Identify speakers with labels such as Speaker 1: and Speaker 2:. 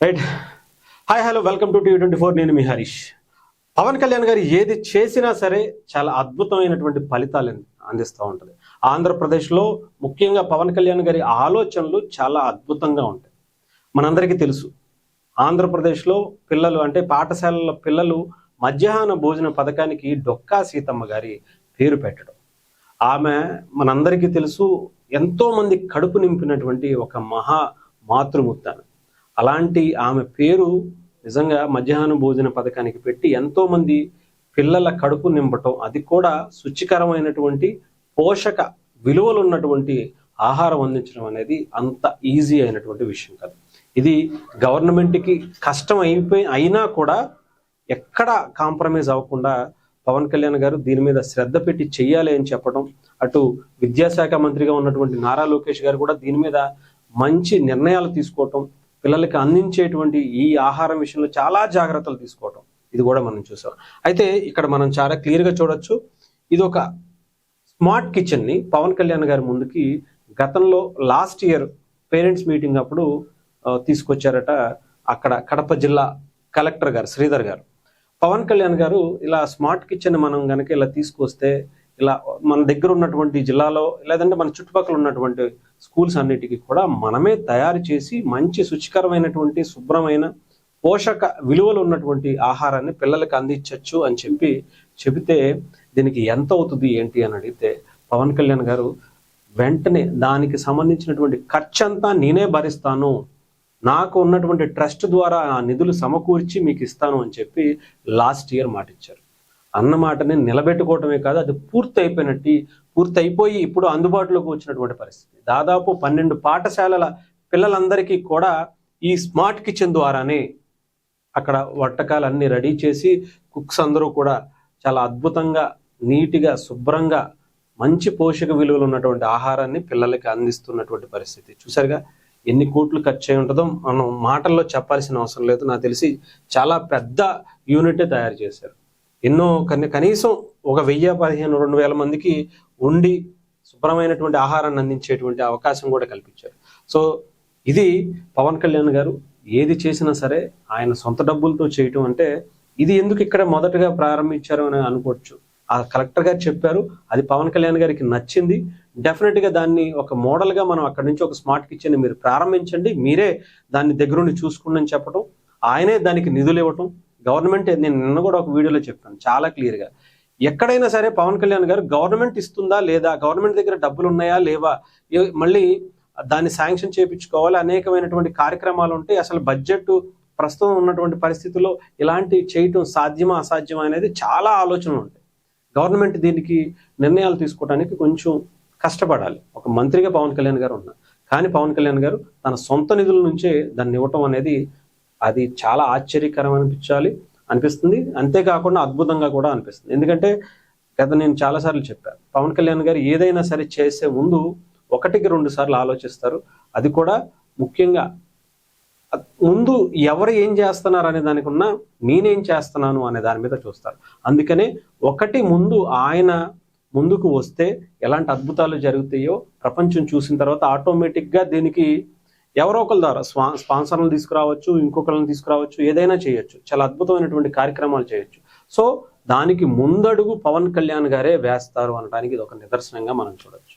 Speaker 1: Right. Hi hello welcome to T24. నేను మీ హరీష్. పవన్ కళ్యాణ్ గారు ఏది చేసినా సరే చాలా అద్భుతమైనటువంటి ఫలితాలు అందిస్తూ ఉంటుంది. ఆంధ్రప్రదేశ్లో ముఖ్యంగా పవన్ కళ్యాణ్ గారి ఆలోచనలు చాలా అద్భుతంగా ఉంటాయి. మనందరికీ తెలుసు, ఆంధ్రప్రదేశ్లో పిల్లలు అంటే పాఠశాలల పిల్లలు మధ్యాహ్న భోజన పథకానికి డొక్కా సీతమ్మ గారి పేరు పెట్టడం. ఆమె మనందరికీ తెలుసు, ఎంతో మంది కడుపు నింపినటువంటి ఒక మహా మాతృమూర్తి. అలాంటి ఆమె పేరు నిజంగా మధ్యాహ్న భోజన పథకానికి పెట్టి ఎంతో మంది పిల్లల కడుపు నింపటం, అది కూడా శుచికరమైనటువంటి పోషక విలువలు ఉన్నటువంటి ఆహారం అందించడం అనేది అంత ఈజీ అయినటువంటి విషయం కాదు. ఇది గవర్నమెంట్కి కష్టం అయినా కూడా ఎక్కడ కాంప్రమైజ్ అవ్వకుండా పవన్ కళ్యాణ్ గారు దీని మీద శ్రద్ధ పెట్టి చెయ్యాలి అని చెప్పడం, అటు విద్యాశాఖ మంత్రిగా ఉన్నటువంటి నారా లోకేష్ గారు కూడా దీని మీద మంచి నిర్ణయాలు తీసుకోవటం, పిల్లలకి అందించేటువంటి ఈ ఆహారం విషయంలో చాలా జాగ్రత్తలు తీసుకోవటం, ఇది కూడా మనం చూసాం. అయితే ఇక్కడ మనం చాలా క్లియర్గా చూడొచ్చు, ఇది ఒక స్మార్ట్ కిచెన్ని పవన్ కళ్యాణ్ గారి ముందుకి గతంలో లాస్ట్ ఇయర్ పేరెంట్స్ మీటింగ్ అప్పుడు తీసుకొచ్చారట. అక్కడ కడప జిల్లా కలెక్టర్ గారు శ్రీధర్ గారు, పవన్ కళ్యాణ్ గారు ఇలా స్మార్ట్ కిచెన్ మనం కనుక ఇలా తీసుకొస్తే, ఇలా మన దగ్గర ఉన్నటువంటి జిల్లాలో లేదంటే మన చుట్టుపక్కల ఉన్నటువంటి స్కూల్స్ అన్నిటికీ కూడా మనమే తయారు చేసి మంచి శుచికరమైనటువంటి శుభ్రమైన పోషక విలువలు ఉన్నటువంటి ఆహారాన్ని పిల్లలకి అందించవచ్చు అని చెబితే దీనికి ఎంత అవుతుంది ఏంటి అని అడిగితే పవన్ కళ్యాణ్ గారు వెంటనే దానికి సంబంధించినటువంటి ఖర్చు అంతా నేనే భరిస్తాను, నాకు ఉన్నటువంటి ట్రస్ట్ ద్వారా ఆ నిధులు సమకూర్చి మీకు ఇస్తాను అని చెప్పి లాస్ట్ ఇయర్ మాట ఇచ్చారు. అన్నమాటని నిలబెట్టుకోవటమే కాదు, అది పూర్తయిపోయి ఇప్పుడు అందుబాటులోకి వచ్చినటువంటి పరిస్థితి. దాదాపు 12 పాఠశాలల పిల్లలందరికీ కూడా ఈ స్మార్ట్ కిచెన్ ద్వారానే అక్కడ వంటకాలన్నీ రెడీ చేసి కుక్స్ అందరూ కూడా చాలా అద్భుతంగా నీట్గా శుభ్రంగా మంచి పోషక విలువలు ఉన్నటువంటి ఆహారాన్ని పిల్లలకి అందిస్తున్నటువంటి పరిస్థితి. చూసారుగా ఎన్ని కోట్లు ఖర్చు అయి ఉంటుందో మనం మాటల్లో చెప్పాల్సిన అవసరం లేదు. నాకు తెలిసి చాలా పెద్ద యూనిటే తయారు చేశారు. ఎన్నో కనీసం ఒక 1000-1500-2000 మందికి ఉండి శుభ్రమైనటువంటి ఆహారాన్ని అందించేటువంటి అవకాశం కూడా కల్పించారు. సో ఇది పవన్ కళ్యాణ్ గారు ఏది చేసినా సరే ఆయన సొంత డబ్బులతో చేయటం అంటే, ఇది ఎందుకు ఇక్కడ మొదటగా ప్రారంభించారు అని అనుకోవచ్చు. ఆ కలెక్టర్ గారు చెప్పారు, అది పవన్ కళ్యాణ్ గారికి నచ్చింది. డెఫినెట్గా దాన్ని ఒక మోడల్గా మనం అక్కడి నుంచి ఒక స్మార్ట్ కిచెన్ మీరు ప్రారంభించండి, మీరే దాన్ని దగ్గరుండి చూసుకోండి అని చెప్పడం, ఆయనే దానికి నిధులు ఇవ్వటం. గవర్నమెంట్, నేను నిన్న కూడా ఒక వీడియోలో చెప్పాను చాలా క్లియర్గా, ఎక్కడైనా సరే పవన్ కళ్యాణ్ గారు గవర్నమెంట్ ఇస్తుందా లేదా, గవర్నమెంట్ దగ్గర డబ్బులు ఉన్నాయా లేవా, మళ్ళీ దాన్ని శాంక్షన్ చేయించుకోవాలి, అనేకమైనటువంటి కార్యక్రమాలు ఉంటాయి. అసలు బడ్జెట్ ప్రస్తుతం ఉన్నటువంటి పరిస్థితుల్లో ఇలాంటి చేయటం సాధ్యమా అసాధ్యమా అనేది చాలా ఆలోచనలు ఉంటాయి. గవర్నమెంట్ దీనికి నిర్ణయాలు తీసుకోవడానికి కొంచెం కష్టపడాలి. ఒక మంత్రిగా పవన్ కళ్యాణ్ గారు ఉన్నారు, కానీ పవన్ కళ్యాణ్ గారు తన సొంత నిధుల నుంచే దాన్ని ఇవ్వటం అనేది అది చాలా ఆశ్చర్యకరం అనిపిస్తుంది. అంతేకాకుండా అద్భుతంగా కూడా అనిపిస్తుంది. ఎందుకంటే నేను చాలాసార్లు చెప్పాను, పవన్ కళ్యాణ్ గారు ఏదైనా సరే చేసే ముందు 1-2 సార్లు ఆలోచిస్తారు. అది కూడా ముఖ్యంగా ముందు ఎవరు ఏం చేస్తున్నారు అనే దానికి ఉన్న నేనేం చేస్తున్నాను అనే దాని మీద చూస్తారు. అందుకనే ముందు ఆయన ముందుకు వస్తే ఎలాంటి అద్భుతాలు జరుగుతాయో ప్రపంచం చూసిన తర్వాత ఆటోమేటిక్గా దీనికి ఎవరో ఒకరి ద్వారా స్పాన్సర్లను తీసుకురావచ్చు, ఇంకొకరిని తీసుకురావచ్చు, ఏదైనా చేయొచ్చు, చాలా అద్భుతమైనటువంటి కార్యక్రమాలు చేయొచ్చు. సో దానికి ముందడుగు పవన్ కళ్యాణ్ గారే వేస్తారు అనడానికి ఇది ఒక నిదర్శనంగా మనం చూడొచ్చు.